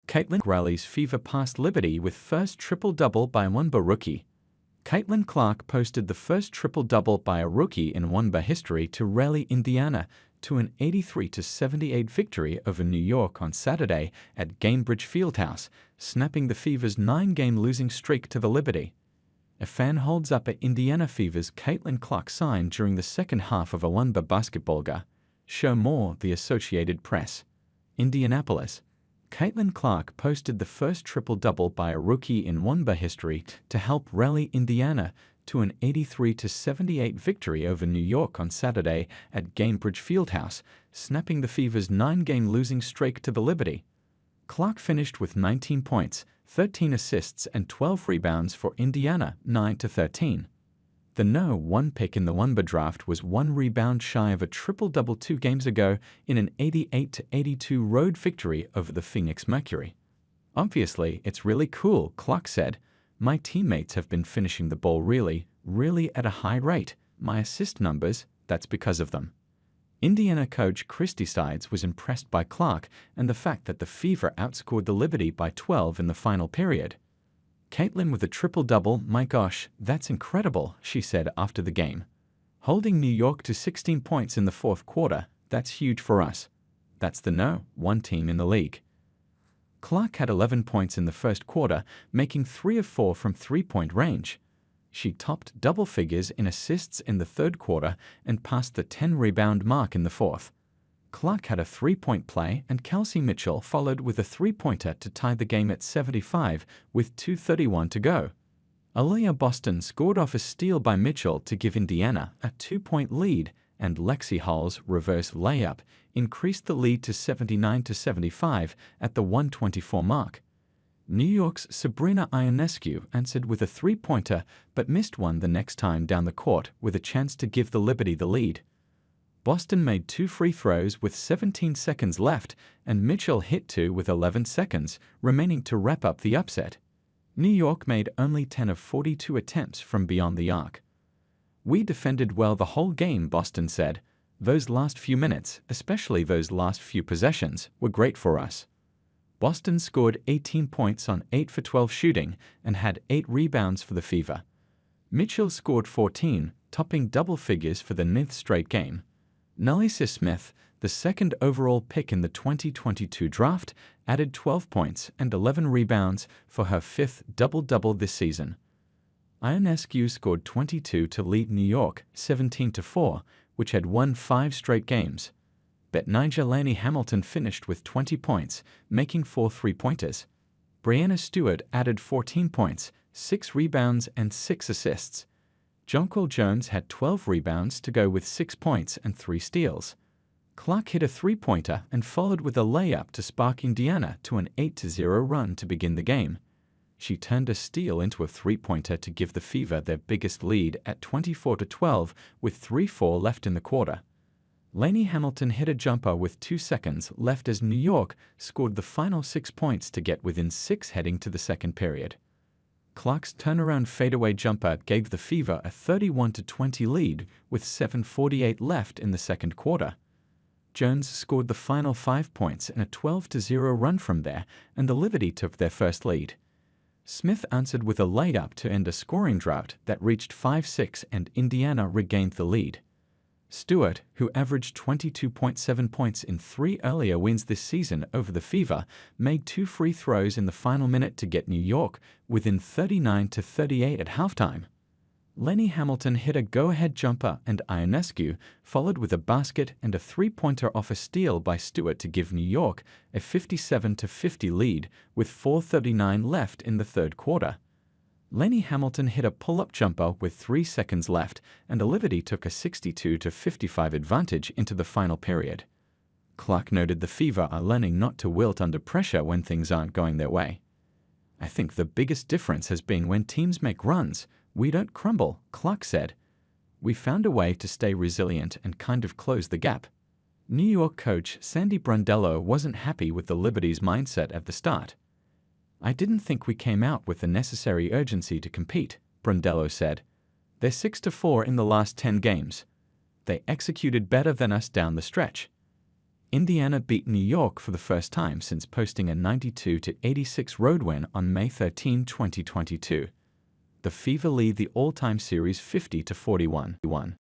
Caitlin rallies Fever past Liberty with first triple-double by Wnba rookie. Caitlin Clark posted the first triple-double by a rookie in Wnba history to rally Indiana to an 83-78 victory over New York on Saturday at Gainbridge Fieldhouse, snapping the Fever's 9-game losing streak to the Liberty. A fan holds up at Indiana Fever's Caitlin Clark sign during the second half of a Wnba basketball game. Show more, the Associated Press. Indianapolis. Caitlin Clark posted the first triple-double by a rookie in Wnba history to help rally Indiana to an 83-78 victory over New York on Saturday at Gainbridge Fieldhouse, snapping the Fever's 9-game losing streak to the Liberty. Clark finished with 19 points, 13 assists and 12 rebounds for Indiana, 9-13. The No. 1 pick in the Wnba draft was 1 rebound shy of a triple-double 2 games ago in an 88-82 road victory over the Phoenix Mercury. "Obviously, it's really cool," Clark said. "My teammates have been finishing the ball really at a high rate. My assist numbers, that's because of them." Indiana coach Christy Sides was impressed by Clark and the fact that the Fever outscored the Liberty by 12 in the final period. "Caitlin with a triple-double, my gosh, that's incredible," she said after the game. "Holding New York to 16 points in the fourth quarter, that's huge for us. That's the No. 1 team in the league." Clark had 11 points in the first quarter, making 3 of 4 from three-point range. She topped double figures in assists in the third quarter and passed the 10-rebound mark in the fourth. Clark had a 3-point play, and Kelsey Mitchell followed with a 3-pointer to tie the game at 75 with 2:31 to go. Aaliyah Boston scored off a steal by Mitchell to give Indiana a 2-point lead, and Lexi Hall's reverse layup increased the lead to 79-75 at the 1:24 mark. New York's Sabrina Ionescu answered with a 3-pointer but missed one the next time down the court with a chance to give the Liberty the lead. Boston made 2 free throws with 17 seconds left, and Mitchell hit 2 with 11 seconds remaining to wrap up the upset. New York made only 10 of 42 attempts from beyond the arc. "We defended well the whole game," Boston said. "Those last few minutes, especially those last few possessions, were great for us." Boston scored 18 points on 8 for 12 shooting and had 8 rebounds for the Fever. Mitchell scored 14, topping double figures for the 9th straight game. Nalisa Smith, the second overall pick in the 2022 draft, added 12 points and 11 rebounds for her 5th double-double this season. Ionescu scored 22 to lead New York 17-4, which had won 5 straight games. Betnijah Laney Hamilton finished with 20 points, making 4 three-pointers. Brianna Stewart added 14 points, 6 rebounds and 6 assists. Jonquil Jones had 12 rebounds to go with 6 points and 3 steals. Clark hit a 3-pointer and followed with a layup to spark Indiana to an 8-0 run to begin the game. She turned a steal into a 3-pointer to give the Fever their biggest lead at 24-12 with 3:04 left in the quarter. Laney Hamilton hit a jumper with 2 seconds left as New York scored the final 6 points to get within 6 heading to the second period. Clark's turnaround fadeaway jumper gave the Fever a 31-20 lead with 7:48 left in the second quarter. Jones scored the final 5 points in a 12-0 run from there, and the Liberty took their first lead. Smith answered with a layup to end a scoring drought that reached 5-6, and Indiana regained the lead. Stewart, who averaged 22.7 points in 3 earlier wins this season over the Fever, made 2 free throws in the final minute to get New York within 39-38 at halftime. Laney Hamilton hit a go-ahead jumper, and Ionescu followed with a basket and a 3-pointer off a steal by Stewart to give New York a 57-50 lead with 4:39 left in the third quarter. Laney Hamilton hit a pull-up jumper with 3 seconds left, and the Liberty took a 62-55 advantage into the final period. Clark noted the Fever are learning not to wilt under pressure when things aren't going their way. "I think the biggest difference has been when teams make runs, we don't crumble," Clark said. "We found a way to stay resilient and kind of close the gap." New York coach Sandy Brundello wasn't happy with the Liberty's mindset at the start. "I didn't think we came out with the necessary urgency to compete," Brundello said. "They're 6-4 in the last 10 games. They executed better than us down the stretch." Indiana beat New York for the first time since posting a 92-86 road win on May 13, 2022. The Fever lead the all-time series 50-41.